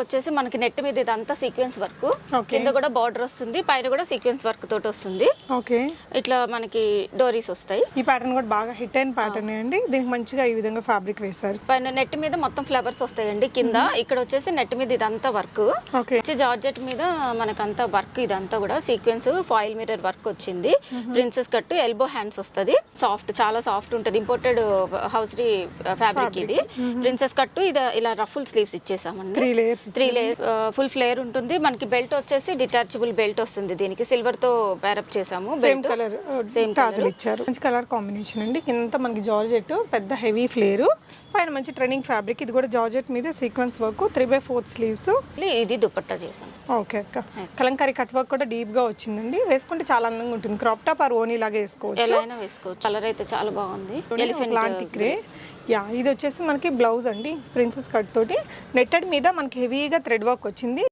వచ్చేసి మనకి నెట్ మీద ఇదంతా సీక్వెన్స్ వర్క్, కింద కూడా బార్డర్ వస్తుంది, పైన కూడా సీక్వెన్స్ వర్క్ తోటి వస్తుంది. ఓకే, ఇట్లా మనకి డోరీస్ వస్తాయి. ఈ ప్యాటర్న్ కూడా బాగా హిట్ అయిన ప్యాటర్న్ అండి. దీనికి మంచిగా ఈ విధంగా ఫ్యాబ్రిక్ వేస్తారు. పైన నెట్ మీద మొత్తం ఫ్లవర్స్ వస్తాయండి. కింద ఇక్కడ వచ్చేసి నెట్ మీద ఇదంతా వర్క్, జార్జెట్ మీద మనకంతా వర్క్, ఇదంతా కూడా సీక్వెన్స్ ఫాయిల్ మిర్రర్ వర్క్ వచ్చింది. ప్రిన్సెస్ కట్, ఎల్బో హ్యాండ్స్ వస్తుంది. సాఫ్ట్, చాలా సాఫ్ట్ ఉంటుంది. ఇంపోర్టెడ్ హౌస్రీ ఫ్యాబ్రిక్ ఇది. ప్రిన్సెస్ కట్ ఇది ఇలా రఫుల్ స్లీవ్స్ ఇచ్చేసామండి. 3 లేయర్స్ ఫుల్ ఫ్లేర్ ఉంటుంది. మనకి బెల్ట్ వచ్చేసి డిటాచబుల్ బెల్ట్ వస్తుంది. దీనికి సిల్వర్ తో పేరప్ చేసాము. సేమ్ కలర్ ఇచ్చారు. మంచి కలర్ కాంబినేషన్ అండి. కింద మనకి జార్జెట్ పెద్ద హెవీ ఫ్లేర్, పైన మంచి ట్రెండింగ్ ఫ్యాబ్రిక్. ఇది కూడా జార్జెట్ మీద సీక్వెన్స్ వర్క్, 3/4 స్లీవ్స్. ఇది దుపట్టా చేసాం. ఓకే అక్క, కలంకారీ కట్ వర్క్ కూడా డీప్ గా వచ్చిందండి. వేసుకుంటే చాలా అందంగా ఉంటుంది. క్రాప్ టాప్ ఆర్ ఓనీ లాగా వేసుకోవచ్చు, ఎలా అయినా వేసుకోవచ్చు. కలర్ అయితే చాలా బాగుంది. Elephant grey. యా, ఇది వచ్చేసి మనకి బ్లౌజ్ అండి. ప్రిన్సెస్ కట్ తోటి నెట్టెడ్ మీద మనకి హెవీగా థ్రెడ్ వర్క్ వచ్చింది.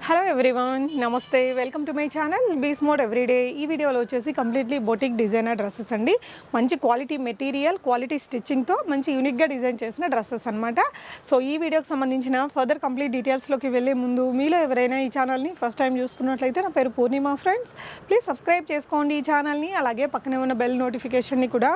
హలో ఎవ్రీవన్, నమస్తే, వెల్కమ్ టు మై ఛానల్ బీస్ మోడ్ ఎవ్రీడే. ఈ వీడియోలో వచ్చేసి కంప్లీట్లీ బొటిక్ డిజైనర్ డ్రెస్సెస్ అండి. మంచి క్వాలిటీ మెటీరియల్, క్వాలిటీ స్టిచ్చింగ్తో మంచి యూనిక్గా డిజైన్ చేసిన డ్రెస్సెస్ అనమాట. సో ఈ వీడియోకి సంబంధించిన ఫర్దర్ కంప్లీట్ డీటెయిల్స్లోకి వెళ్ళే ముందు మీలో ఎవరైనా ఈ ఛానల్ని ఫస్ట్ టైం చూస్తున్నట్లయితే, నా పేరు పూర్ణిమ ఫ్రెండ్స్, ప్లీజ్ సబ్స్క్రైబ్ చేసుకోండి ఈ ఛానల్ని. అలాగే పక్కనే ఉన్న బెల్ నోటిఫికేషన్ని కూడా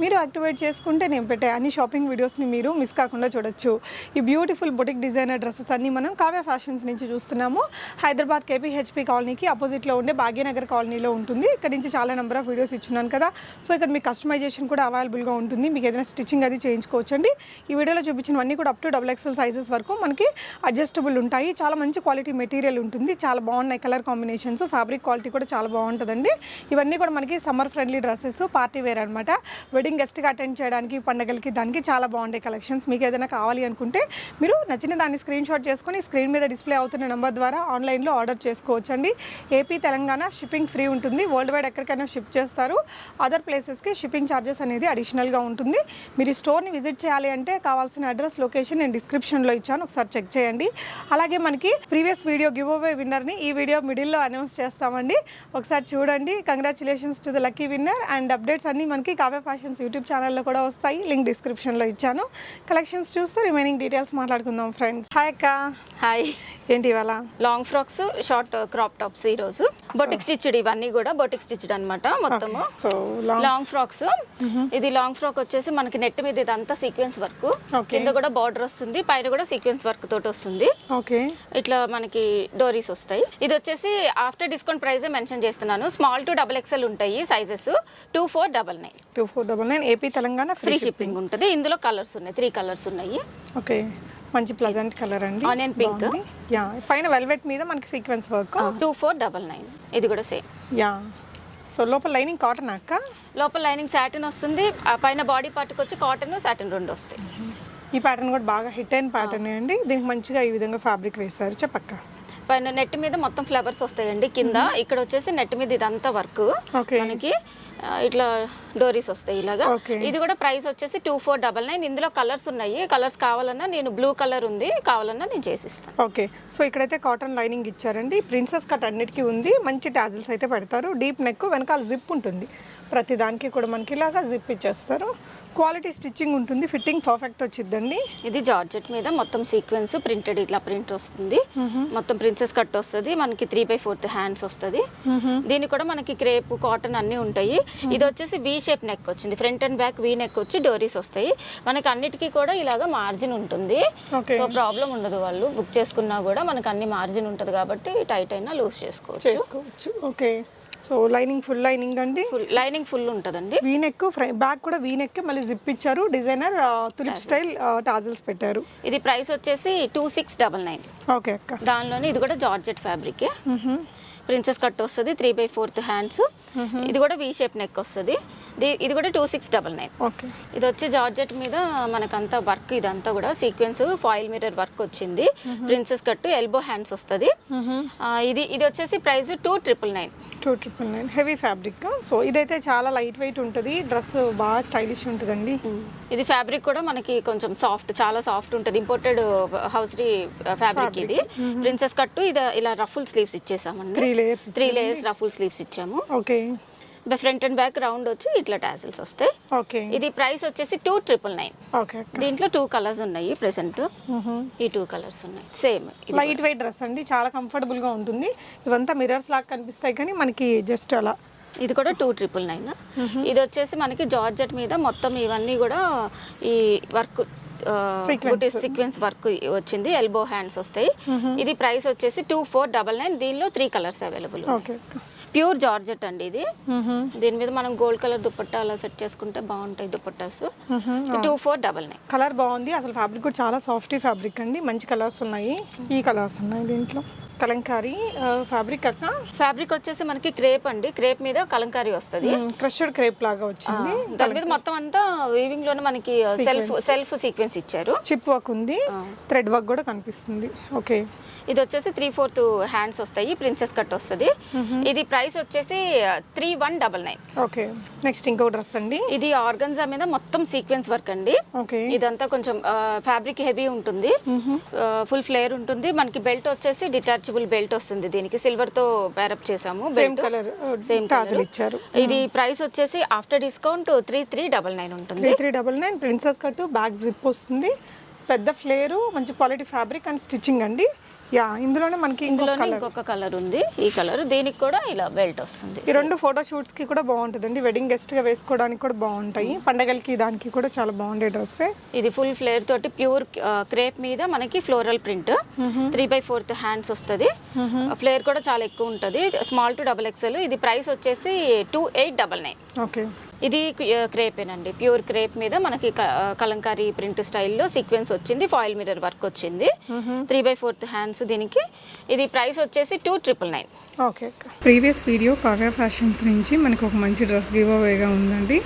మీరు యాక్టివేట్ చేసుకుంటే నేను పెట్టే అన్ని షాపింగ్ వీడియోస్ని మీరు మిస్ కాకుండా చూడొచ్చు. ఈ బ్యూటిఫుల్ బొటిక్ డిజైనర్ డ్రెస్సెస్ అన్ని మనం కావ్య ఫ్యాషన్స్ నుంచి చూస్తున్నాము. హైదరాబాద్ కేపీహెచ్పీ కాలనీకి అపోజిట్లో ఉండే భాగ్యనగర్ కాలనీలో ఉంటుంది. ఇక్కడ నుంచి చాలా నెంబర్ ఆఫ్ వీడియోస్ ఇచ్చున్నాను కదా. సో ఇక్కడ మీకు కస్టమైజేషన్ కూడా అవైలబుల్గా ఉంటుంది. మీకు ఏదైనా స్టిచ్చింగ్ అది చేయించుకోవచ్చండి. ఈ వీడియోలో చూపించినవన్నీ కూడా అప్ టు XXL సైజెస్ వరకు మనకి అడ్జస్టబుల్ ఉంటాయి. చాలా మంచి క్వాలిటీ మెటీరియల్ ఉంటుంది. చాలా బాగున్నాయి కలర్ కాంబినేషన్స్, ఫ్యాబ్రిక్ క్వాలిటీ కూడా చాలా బాగుంటుందండి. ఇవన్నీ కూడా మనకి summer friendly dresses, party wear అనమాట. వెడ్డింగ్ గెస్ట్కి అటెండ్ చేయడానికి, పండగలకి, దానికి చాలా బాగుంటాయి కలెక్షన్స్. మీకు ఏదైనా కావాలి అనుకుంటే మీరు నచ్చిన దాన్ని స్క్రీన్ షాట్ చేసుకొని స్క్రీన్ మీద డిస్ప్లే అవుతున్న నెంబర్ ద్వారా ఆన్లైన్లో ఆర్డర్ చేసుకోవచ్చండి. ఏపీ, తెలంగాణ షిప్పింగ్ ఫ్రీ ఉంటుంది. వరల్డ్ వైడ్ ఎక్కడికైనా షిప్ చేస్తారు. అదర్ ప్లేసెస్కి షిప్పింగ్ ఛార్జెస్ అనేది అడిషనల్గా ఉంటుంది. మీరు స్టోర్ని విజిట్ చేయాలి అంటే కావాల్సిన అడ్రస్, లొకేషన్ నేను డిస్క్రిప్షన్లో ఇచ్చాను, ఒకసారి చెక్ చేయండి. అలాగే మనకి ప్రీవియస్ వీడియో గివ్ అవే విన్నర్ని ఈ వీడియో మిడిల్లో అనౌన్స్ చేస్తామండి. ఒకసారి చూడండి. Congratulations to the lucky winner. And updates అన్నీ మనకి కావ్య ఫ్యాషన్స్ యూట్యూబ్ ఛానల్లో కూడా వస్తాయి. లింక్ డిస్క్రిప్షన్లో ఇచ్చాను. కలెక్షన్స్ చూస్తూ రిమైనింగ్ డీటెయిల్స్ మాట్లాడుకుందాం ఫ్రెండ్స్. హాయ్ అక్క. హాయ్. ఏంటి ఇవాళ long frocks, short crop tops. ఈ రోజు బొటిక్ స్టిచ్డ్, ఇవన్నీ కూడా బొటిక్ స్టిచ్డ్ అనమాట. మొత్తము లాంగ్ ఫ్రాక్స్. ఇది లాంగ్ ఫ్రాక్ వచ్చేసి మనకి నెట్ మీద ఇదంతా సీక్వెన్స్ వర్క్, కింద కూడా బార్డర్ వస్తుంది, పైన కూడా సీక్వెన్స్ వర్క్ తోటి వస్తుంది. ఓకే, ఇట్లా మనకి డోరీస్ వస్తాయి. ఇది వచ్చేసి ఆఫ్టర్ డిస్కౌంట్ ప్రైస్ మెన్షన్ చేస్తున్నాను. స్మాల్ టు XXL ఉంటాయి sizes. 2499 AP, Telangana free shipping ఉంటుంది. ఇందులో కలర్స్ ఉన్నాయి, 3 కలర్స్ ఉన్నాయి. ఓకే, మంచి ప్లజెంట్ కలర్ అండి. Onion pink. యా, పైన వెల్వెట్ మీద మనకి సీక్వెన్స్ వర్క్. 2499. ఇది కూడా సేమ్. యా, సో లోపల లైనింగ్ కాటన్ అక్క. లోపల లైనింగ్ సాటిన్ వస్తుంది. పైన బాడీ పార్ట్కి వచ్చి కాటన్, సాటిన్ రెండు వస్తాయి. ఈ ప్యాటర్న్ కూడా బాగా హిట్ అయిన ప్యాటర్న్ అండి. దీనికి మంచిగా ఈ విధంగా ఫ్యాబ్రిక్ వేస్తారు. చెప్పక్క. పైన నెట్ మీద మొత్తం ఫ్లవర్స్ వస్తాయండి. కింద ఇక్కడ వచ్చేసి నెట్ మీద ఇదంతా వర్క్, మనకి ఇట్లా డోరీస్ వస్తాయి ఇలాగా. ఇది కూడా ప్రైస్ వచ్చేసి 2499. ఇందులో కలర్స్ ఉన్నాయి. కలర్స్ కావాలన్నా నేను బ్లూ కలర్ ఉంది, కావాలన్నా నేను చేసిస్తాను. ఓకే, సో ఇక్కడైతే కాటన్ లైనింగ్ ఇచ్చారండి. ప్రిన్సెస్ కట్ అన్నిటికీ ఉంది. మంచి టాజిల్స్ అయితే పెడతారు. డీప్ నెక్, వెనకాల జిప్ ఉంటుంది. ప్రతి దానికి కూడా మనకి ఇలాగా జిప్ ఇచ్చేస్తారు. క్వాలిటీ స్టిచ్చింగ్ ఉంటుంది. ఫిట్టింగ్ పర్ఫెక్ట్ వచ్చిందండి. ఇది జార్జెట్ మీద మొత్తం సీక్వెన్స్ ప్రింటెడ్, ఇట్లా ప్రింట్ వస్తుంది. మొత్తం ప్రిన్సెస్ కట్ వస్తుంది. మనకి 3/4 హ్యాండ్స్ వస్తుంది. దీనికి కూడా మనకి క్రేప్, కాటన్ అన్ని ఉంటాయి. ఇది వచ్చేసి వి షేప్ నెక్ వచ్చింది. Front and back V neck వచ్చి డోరీస్ వస్తాయి. మనకి అన్నిటికీ కూడా ఇలాగా మార్జిన్ ఉంటుంది. సో ప్రాబ్లం ఉండదు. వాళ్ళు బుక్ చేసుకున్నా కూడా మనకి అన్ని మార్జిన్ ఉంటుంది కాబట్టి టైట్ అయినా లూజ్ చేసుకోవచ్చు. Okay, so lining full lining అండి. లైనింగ్ ఫుల్ ఉంటుందండి. వీ నెక్, బ్యాక్ కూడా వీ నెక్, మళ్ళీ జిప్ ఇచ్చారు. డిజైనర్ తులిప్ స్టైల్ టాజిల్స్ పెట్టారు. ఇది ప్రైస్ వచ్చేసి 2699. ఓకే అక్క. దానిలోనే ఇది కూడా జార్జెట్ ఫ్యాబ్రిక్. ప్రిన్సెస్ కట్ వస్తుంది. 3/4 హ్యాండ్స్. ఇది కూడా వీ షేప్ నెక్ వస్తుంది. ఇది కూడా 2699. ఓకే, ఇది వచ్చి జార్జెట్ మీద మనకంతా వర్క్, ఇదంతా కూడా సీక్వెన్స్ ఫాయిల్ మిర్రర్ వర్క్ వచ్చింది. ప్రిన్సెస్ కట్, ఎల్బో హ్యాండ్స్ వస్తుంది. ఇది వచ్చేసి ప్రైస్ 299. Heavy fabric. సో ఇదైతే చాలా లైట్ వెయిట్ ఉంటుంది. డ్రెస్ బాగా స్టైలిష్ ఉంటుందండి. ఇది ఫ్యాబ్రిక్ కూడా మనకి కొంచెం సాఫ్ట్, చాలా సాఫ్ట్ ఉంటుంది. ఇంపోర్టెడ్ హౌస్రీ ఫ్యాబ్రిక్ ఇది. ప్రిన్సెస్ కట్ ఇది ఇలా రఫుల్ స్లీవ్స్ ఇచ్చేసామండి. 3 లేయర్స్ రఫుల్ స్లీవ్స్ ఇచ్చాము. Okay, front and back round వచ్చి ఇట్లా టాసిల్స్ వస్తాయి. ఓకే, ఇది ప్రైస్ వచ్చేసి 2,999. ఓకే. దీంట్లో 2 కలర్స్ ఉన్నాయి ప్రెసెంట్. ఈ 2 కలర్స్ ఉన్నాయి. సేమ్ లైట్ వెయిట్ డ్రెస్ అండి, చాలా కంఫర్టబుల్ గా ఉంటుంది. ఇవంతా మిర్రర్స్ లాగా కనిపిస్తాయి కానీ మనకి జస్ట్ అలా. ఇది కూడా 2,999. ఇది వచ్చేసి మనకి జార్జెట్ మీద మొత్తం ఇవన్నీ కూడా ఈ వర్క్ సీక్వెన్స్ వర్క్ వచ్చింది. ఎల్బో హ్యాండ్స్ వస్తాయి. ఇది ప్రైస్ వచ్చేసి 2,499. దీనిలో 3 కలర్స్ అవైలబుల్. ప్యూర్ జార్జెట్ అండి ఇది. దీని మీద మనం గోల్డ్ కలర్ దుపట్టా అలా సెట్ చేసుకుంటే బాగుంటాయి దుపట్టాస్. 2,499. కలర్ బాగుంది, అసలు ఫ్యాబ్రిక్ కూడా చాలా సాఫ్ట్ ఫ్యాబ్రిక్ అండి. మంచి కలర్స్ ఉన్నాయి. ఈ కలర్స్ ఉన్నాయి దీంట్లో. కలంకారీ ఫ్యాబ్రిక్ అక్క. ఫ్యాబ్రిక్ వచ్చేసి మనకి క్రేప్ అండి. క్రేప్ మీద కలంకారీ వస్తుంది. క్రష్డ్ క్రేప్ లాగా వచ్చింది. దాని మీద మొత్తం అంతా వీవింగ్ లోనే మనకి సెల్ఫ్ సీక్వెన్స్ ఇచ్చారు. చిప్ వర్క్ ఉంది, థ్రెడ్ వర్క్ కూడా కనిపిస్తుంది. ఓకే, ఇది వచ్చేసి 3/4 హ్యాండ్స్ వస్తాయి. ప్రిన్సెస్ కట్ వస్తుంది. ఇది ప్రైస్ వచ్చేసి 3,199. ఓకే. నెక్స్ట్ ఇంకో డ్రెస్ అండి. ఇది ఆర్గన్జా మీద మొత్తం సీక్వెన్స్ వర్క్ అండి. ఓకే, ఇదంతా కొంచెం ఫ్యాబ్రిక్ హెవీ ఉంటుంది. ఫుల్ ఫ్లేర్ ఉంటుంది. మనకి బెల్ట్ వచ్చేసి డిటాచబుల్ బెల్ట్ వస్తుంది. దీనికి సిల్వర్ తో పేరప్ చేసాము. బెల్ట్ సేమ్ కలర్ ఇచ్చారు. ఇది ప్రైస్ వచ్చేసి ఆఫ్టర్ డిస్కౌంట్ 3,399 ఉంటుంది. 3,399. ప్రిన్సెస్ కట్, బ్యాక్ జిప్ వస్తుంది. పెద్ద ఫ్లేరు, మంచి క్వాలిటీ ఫ్యాబ్రిక్ అండ్ స్టిచ్చింగ్ అండి. యా, ఇందులోనే మనకి ఇంకొక కలర్ ఉంది. ఈ కలర్ దీనికి కూడా ఇలా బెల్ట్ వస్తుంది. ఈ 2 ఫోటో షూట్స్ కి కూడా బాగుంటుందండి. వెడ్డింగ్ గెస్ట్ గా వేసుకోవడానికి కూడా బాగుంటాయి. పండగలకి దానికి కూడా చాలా బాగుండే డ్రెస్. ఇది ఫుల్ ఫ్లేర్ తోటి ప్యూర్ క్రేప్ మీద మనకి ఫ్లోరల్ ప్రింట్. 3/4 హ్యాండ్స్ వస్తుంది. ఫ్లేర్ కూడా చాలా ఎక్కువ ఉంటుంది. Small to XXL. ఇది ప్రైస్ వచ్చేసి 2,899. ఓకే, ఇది క్రేపేనండి. ప్యూర్ క్రేప్ మీద మనకి కలంకారీ ప్రింట్ స్టైల్లో సీక్వెన్స్ వచ్చింది. ఫాయిల్ మిర్రర్ వర్క్ వచ్చింది. 3/4 హ్యాండ్స్ దీనికి. ఇది ప్రైస్ వచ్చేసి 2,999. Okay. Previous video Kavya fashions నుంచి మనకు ఒక మంచి డ్రెస్ గివ్ అవేగా ఉందండి.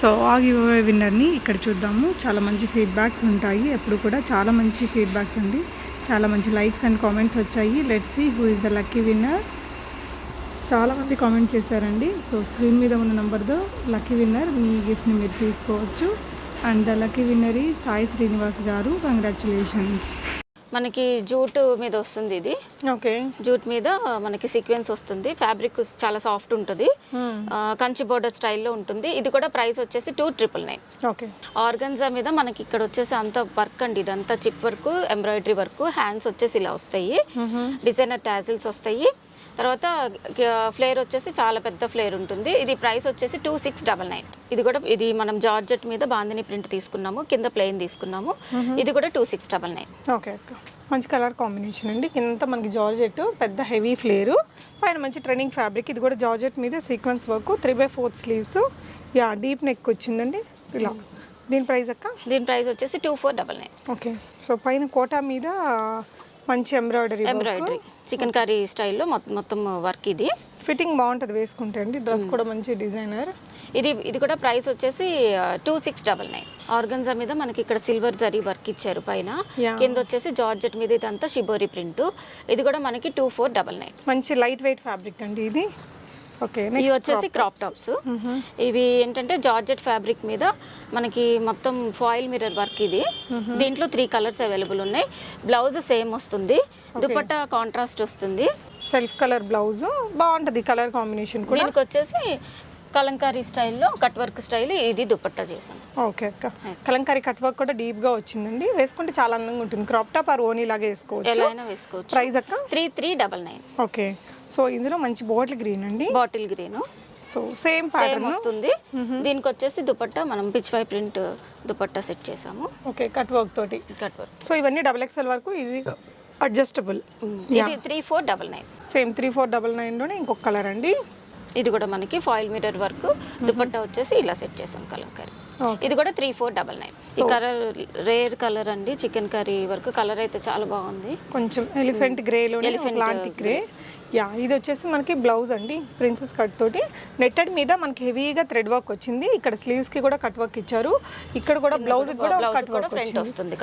సో ఆ గివ్ అవే విన్నర్ని ఇక్కడ చూద్దాము. చాలా మంచి ఫీడ్బ్యాక్స్ ఉంటాయి ఎప్పుడు కూడా. చాలా మంచి ఫీడ్బ్యాక్స్ అండి. చాలా మంచి లైక్స్ అండ్ కామెంట్స్ వచ్చాయి. Let's see who is the lucky winner. చాలామంది కామెంట్ చేశారండి. సో స్క్రీన్ మీద ఉన్న నెంబర్తో లక్కీ విన్నర్ మీ గిఫ్ట్ని మీరు తీసుకోవచ్చు. అండ్ ద లక్కీ విన్నర్ ఈ సాయి శ్రీనివాస్ గారు. కంగ్రాచులేషన్స్. మనకి జూట్ మీద వస్తుంది ఇది. ఓకే, జూట్ మీద మనకి సీక్వెన్స్ వస్తుంది. ఫ్యాబ్రిక్ చాలా సాఫ్ట్ ఉంటుంది. కంచి బోర్డర్ స్టైల్లో ఉంటుంది. ఇది కూడా ప్రైస్ వచ్చేసి 2,999. ఓకే. ఆర్గన్జా మీద మనకి ఇక్కడ వచ్చేసి అంత వర్క్ అండి. ఇదంతా chip work, embroidery work. Hands వచ్చేసి ఇలా వస్తాయి. డిజైనర్ టాజిల్స్ వస్తాయి. తర్వాత ఫ్లేర్ వచ్చేసి చాలా పెద్ద ఫ్లేర్ ఉంటుంది. ఇది ప్రైస్ వచ్చేసి 2,699. ఇది మనం జార్జెట్ మీద బాందిని ప్రింట్ తీసుకున్నాము. కింద ప్లెయిన్ తీసుకున్నాము. ఇది కూడా 2,699. ఓకే అక్క. మంచి కలర్ కాంబినేషన్ అండి. కింద మనకి జార్జెట్, పెద్ద హెవీ ఫ్లేరు, పైన మంచి ట్రెండింగ్ ఫ్యాబ్రిక్. ఇది కూడా జార్జెట్ మీద sequence work, 3/4 sleeves. Yeah, deep neck వచ్చిందండి ఇలా. దీని ప్రైస్ అక్క? దీని ప్రైస్ వచ్చేసి 2,499. ఓకే. సో పైన కోటా మీద మంచి ఎంబ్రాయిడరీ చికెన్ కర్రీ స్టైల్లో మొత్తం వర్క్. ఇది ఫిట్టింగ్ బాగుంటుంది వేసుకుంటే అండి. డ్రెస్ కూడా మంచి డిజైనర్. ఇది కూడా ప్రైస్ వచ్చేసి 2,699. ఆర్గన్జా మీద మనకి ఇక్కడ సిల్వర్ జరీ వర్క్ ఇచ్చారు పైన. కింద వచ్చేసి జార్జెట్ మీద ఇదంతా షిబోరి ప్రింట్. ఇది కూడా మనకి 2,499. మంచి లైట్ వెయిట్ ఫ్యాబ్రిక్ అండి ఇది. ఓకే. ఇవి వచ్చేసి క్రాప్ టాప్స్. ఇవి ఏంటంటే జార్జెట్ ఫ్యాబ్రిక్ మీద మనకి మొత్తం ఫాయిల్ మిర్రర్ వర్క్. ఇది దీంట్లో 3 కలర్స్ అవైలబుల్ ఉన్నాయి. బ్లౌజ్ సేమ్ వస్తుంది. దుపట్టా కాంట్రాస్ట్ వస్తుంది. సెల్ఫ్ కలర్ బ్లౌజ్ బాగుంటుంది. కలర్ కాంబినేషన్ కూడా. దీనికి వచ్చేసి కలంకారీ స్టైల్లో కట్ వర్క్ స్టైల్ ఇది దుపట్టా చేసాం. ఓకే అక్క. కలంకారీ కట్ వర్క్ కూడా డీప్ గా వచ్చిందండి. వేసుకుంటే చాలా అందంగా ఉంటుంది. క్రాప్ టాప్ ఆర్ ఓనీ లాగా వేసుకోవచ్చు. ఎలా అయినా వేసుకోవచ్చు. ప్రైస్ అక్క? 3,399. ఓకే. సో ఇందులో మంచి బాటిల్ గ్రీన్ అండి. Bottle green. So same pattern వస్తుంది. దీనికి వచ్చేసి దుపట్టా మనం Pichwai print dupatta set చేసాము. ఓకే, కట్ వర్క్ తోటి. Cut work. సో ఇవన్నీ XXL వరకు ఇది అడ్జస్టబుల్. ఇది 3,499. సేమ్ 3,499 లోనే ఇంకొక కలర్ అండి. ఇది కూడా మనకి ఫాయిల్ మిర్రర్ వర్క్. దుపట్టా వచ్చేసి ఇలా సెట్ చేసాం కలంకారీ. ఇది కూడా 3,499. ఈ కలర్ రేర్ కలర్ అండి. చికెన్ కర్రీ వర్క్ కలర్ అయితే చాలా బాగుంది. కొంచెం ఎలిఫెంట్ గ్రే లో, ఎలిఫెంట్ గ్రే. యా, ఇది వచ్చేసి మనకి బ్లౌజ్ అండి. ప్రిన్సెస్ కట్ తోటి నెట్టెడ్ మీద మనకి హెవీగా థ్రెడ్ వర్క్ వచ్చింది. ఇక్కడ స్లీవ్స్ కి కూడా కట్ వర్క్ ఇచ్చారు. ఇక్కడ కూడా బ్లౌజ్ కూడా కట్ వర్క్ వస్తుంది.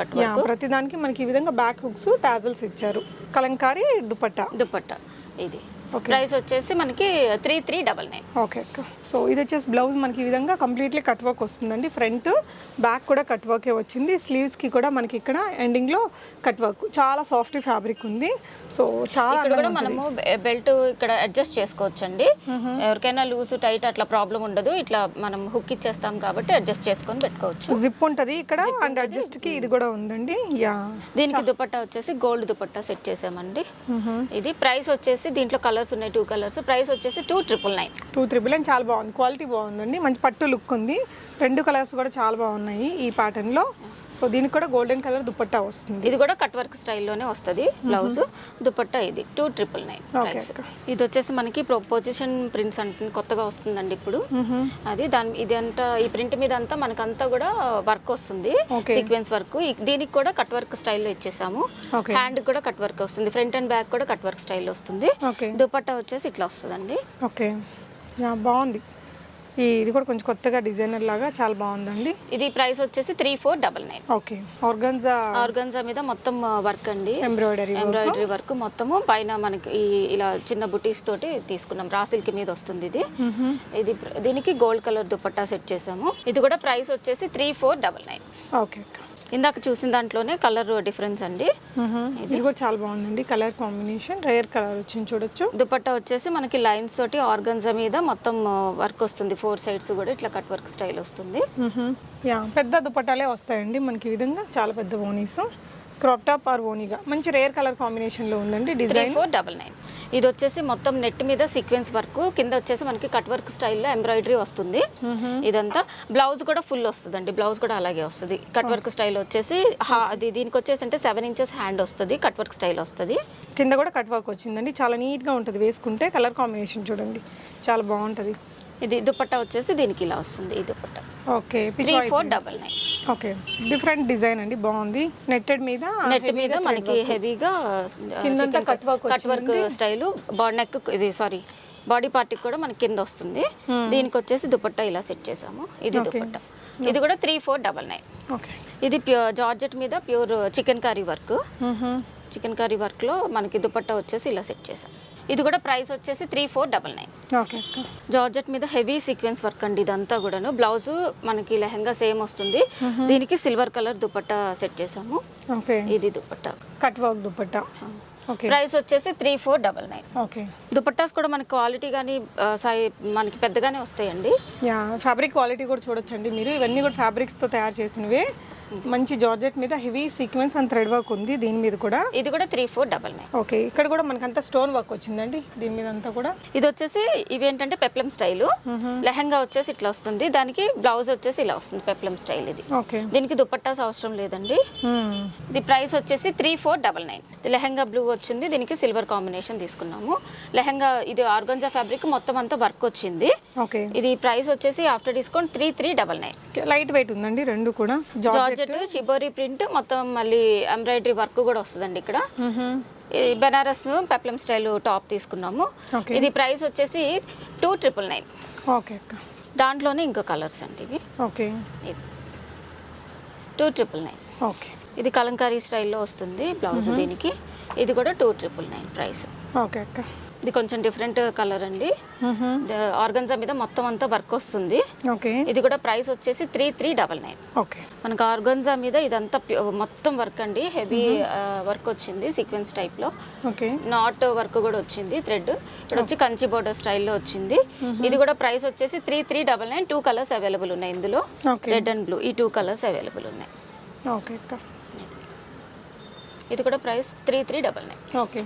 ప్రతి దానికి మనకి ఈ విధంగా బ్యాక్ హుక్స్, టాజల్స్ ఇచ్చారు. కలంకారీ దుపట్టా. ఇది ప్రైస్ వచ్చేసి మనకి 3399. ఓకే అక్క. సో ఇది వచ్చేసి బ్లౌజ్ మనకి ఈ విధంగా కంప్లీట్లీ కట్ వర్క్ వస్తుందండి. ఫ్రంట్ బ్యాక్ కూడా కట్ వర్కే వచ్చింది. స్లీవ్స్కి కూడా మనకి ఇక్కడ ఎండింగ్లో కట్ వర్క్, చాలా సాఫ్ట్ ఫ్యాబ్రిక్ ఉంది. సో చాలా ఇక్కడ కూడా మనము బెల్ట్ ఇక్కడ అడ్జస్ట్ చేసుకోవచ్చు అండి. ఎవరికైనా లూజ్ టైట్ అట్లా ప్రాబ్లం ఉండదు. ఇట్లా మనం హుక్ ఇచ్చేస్తాం కాబట్టి అడ్జస్ట్ చేసుకొని పెట్టుకోవచ్చు. జిప్ ఉంటుంది ఇక్కడ అండ్ అడ్జస్ట్కి ఇది కూడా ఉందండి. యా, దీనికి దుపట్టా వచ్చేసి గోల్డ్ దుపట్టా సెట్ చేసామండి. ఇది ప్రైస్ వచ్చేసి దీంట్లో కలర్స్ ఉన్నాయి, 2 కలర్స్. ప్రైస్ వచ్చేసి 2999. 299 చాలా బాగుంది, క్వాలిటీ బాగుందండి. మంచి పట్టు లుక్ ఉంది. 2 కలర్స్ కూడా చాలా బాగున్నాయి ఈ ప్యాటర్న్లో. సో దీనికి కూడా గోల్డెన్ కలర్ దుపట్టా వస్తుంది. ఇది కూడా కట్ వర్క్ స్టైల్లోనే వస్తుంది బ్లౌజ్. దుపట్టా ఇది 2999 ప్రైస్. ఇది వచ్చేసి మనకి ప్రొపోజిషన్ ప్రింట్స్ అంటే కొత్తగా వస్తుందండి ఇప్పుడు. అది ఇది అంతా ఈ ప్రింట్ మీద అంతా మనకంతా కూడా వర్క్ వస్తుంది, సీక్వెన్స్ వర్క్. దీనికి కూడా కట్ వర్క్ స్టైల్లో ఇచ్చేసాము. హ్యాండ్ కూడా కట్ వర్క్ వస్తుంది, ఫ్రంట్ అండ్ బ్యాక్ కూడా కట్ వర్క్ స్టైల్లో వస్తుంది. దుపట్టా వచ్చేసి ఇట్లా వస్తుందండి. ఓకే, బాగుంది. ఇది కూడా కొంచెం కొత్తగా డిజైనర్ లాగా చాలా బాగుందండి. ఇది ప్రైస్ వచ్చేసి 3499. ఓకే, ఆర్గన్జా మీద మొత్తం వర్క్ అండి, ఎంబ్రాయిడరీ వర్క్ మొత్తము. పైన మనకి ఇలా చిన్న బుటీస్ తోటి తీసుకున్నాం. రాసిల్కి మీద వస్తుంది ఇది. దీనికి గోల్డ్ కలర్ దుపట్టా సెట్ చేసాము. ఇది కూడా ప్రైస్ వచ్చేసి 3499. ఓకే, ఇందాక చూసిన దాంట్లోనే కలర్ డిఫరెన్స్ అండి. ఇది కూడా చాలా బాగుందండి, కలర్ కాంబినేషన్ రేర్ కలర్ వచ్చింది చూడొచ్చు. దుపట్టా వచ్చేసి మనకి లైన్స్ తోటి ఆర్గన్జా మీద మొత్తం వర్క్ వస్తుంది. 4 సైడ్స్ కూడా ఇట్లా కట్ వర్క్ స్టైల్ వస్తుంది. పెద్ద దుపట్టాలే వస్తాయండి మనకి ఈ విధంగా, చాలా పెద్ద ఓనీస్. క్రాప్ టాప్ ఆర్ ఓనీగా మంచి రేర్ కలర్ కాంబినేషన్ లో ఉందండి డిజైన్. 3499. ఇది వచ్చేసి మొత్తం నెట్ మీద సీక్వెన్స్ వర్క్, కింద వచ్చేసి మనకి కట్ వర్క్ స్టైల్లో ఎంబ్రాయిడరీ వస్తుంది. ఇదంతా బ్లౌజ్ కూడా ఫుల్ వస్తుందండి. బ్లౌజ్ కూడా అలాగే వస్తుంది. కట్ వర్క్ స్టైల్ వచ్చేసి అది దీనికి వచ్చేసి అంటే 7 ఇంచెస్ హ్యాండ్ వస్తుంది, కట్ వర్క్ స్టైల్ వస్తుంది. కింద కూడా కట్ వర్క్ వచ్చిందండి, చాలా నీట్ గా ఉంటుంది వేసుకుంటే. కలర్ కాంబినేషన్ చూడండి చాలా బాగుంటుంది. ఇది దుపట్టా వచ్చేసి దీనికి ఇలా వస్తుంది. ఈ dupatta okay, 3499. Okay, different design అండి, బాగుంది. నెట్ మీద మనకి హెవీగా కట్ వర్క్ స్టైల్. నెక్ ఇది సారీ బాడీ పార్ట్కి కూడా మనకి కింద వస్తుంది. దీనికి వచ్చేసి దుపట్టా ఇలా సెట్ చేసాము. ఇది దుపట్టా. ఇది కూడా 3499. ఓకే, ఇది జార్జెట్ మీద pure chicken curry work. Chicken curry వర్క్లో మనకి దుపట్టా వచ్చేసి ఇలా సెట్ చేసాం. ఇది కూడా ప్రైస్ వచ్చేసి 3499. ఓకే, జార్జెట్ మీద హెవీ సీక్వెన్స్ వర్క్ అండి ఇదంతా కూడాను. బ్లౌజ్ మనకి లెహంగా సేమ్ వస్తుంది. దీనికి సిల్వర్ కలర్ దుపట్టా సెట్ చేసాము. ఓకే, ఇది dupatta cut work dupatta. Price వచ్చేసి 3499. ఓకే, దుపట్టాస్ కూడా మనకి క్వాలిటీ కానీ మనకి పెద్దగానే వస్తాయండి. ఫ్యాబ్రిక్ క్వాలిటీ కూడా చూడొచ్చండి మీరు. ఇవన్నీ కూడా ఫ్యాబ్రిక్స్ తో తయారు చేసినవి. మంచి జార్జెట్ మీద heavy sequence and thread work ఉంది దీని మీద కూడా. ఇది కూడా 3499. ఓకే, ఇక్కడ కూడా మనకంతా స్టోన్ వర్క్ వచ్చిందండి దీని మీద అంతా కూడా. ఇది వచ్చేసి ఇవేంటంటే పెప్లం స్టైల్. లెహంగా వచ్చేసి ఇట్లా వస్తుంది, దానికి బ్లౌజ్ వచ్చేసి ఇలా వస్తుంది పెప్లం స్టైల్. ఇది ఓకే, దీనికి దుపట్టాస్ అవసరం లేదండి. ఇది ప్రైస్ వచ్చేసి 3499. లెహంగా బ్లూ వచ్చింది, దీనికి సిల్వర్ కాంబినేషన్ తీసుకున్నాము. లెహంగా ఇది ఆర్గంజా ఫ్యాబ్రిక్ మొత్తం అంతా వర్క్ వచ్చింది. ఓకే, ఇది ప్రైస్ వచ్చేసి ఆఫ్టర్ డిస్కౌంట్ 3399. లైట్ వెయిట్ ఉందండి రెండు కూడా. జార్జెట్ షిబోరి ప్రింట్ మొత్తం మళ్ళీ ఎంబ్రాయిడరీ వర్క్ కూడా వస్తుందండి ఇక్కడ. బెనారస్ పెప్లం స్టైల్ టాప్ తీసుకున్నాము. ఇది ప్రైస్ వచ్చేసి 2999. ఓకే, దాంట్లోనే ఇంకో కలర్స్ అండి ఇవి. ఓకే, 2999. ఓకే, ఇది కలంకారీ స్టైల్లో వస్తుంది బ్లౌజ్. దీనికి ఇది కూడా 2999 ప్రైస్. ఓకే, ఇది కొంచెం డిఫరెంట్ కలర్ అండి. ఆర్గన్జా మీద మొత్తం అంతా వర్క్ వస్తుంది. ఓకే, ఇది కూడా ప్రైస్ వచ్చేసి 3399. ఓకే, మనకు ఆర్గన్జా మీద ఇదంతా మొత్తం వర్క్ అండి, హెవీ వర్క్ వచ్చింది సీక్వెన్స్ టైప్ లో. ఓకే, నాట్ వర్క్ కూడా వచ్చింది, థ్రెడ్ ఇక్కడ వచ్చి కంచి బోర్డర్ స్టైల్లో వచ్చింది. ఇది కూడా ప్రైస్ వచ్చేసి 3399. 2 కలర్స్ అవైలబుల్ ఉన్నాయి ఇందులో, రెడ్ అండ్ బ్లూ. ఈ 2 కలర్స్ అవైలబుల్ ఉన్నాయి. ఓకే, ఇది కూడా ప్రైస్ 3399. ఓకే.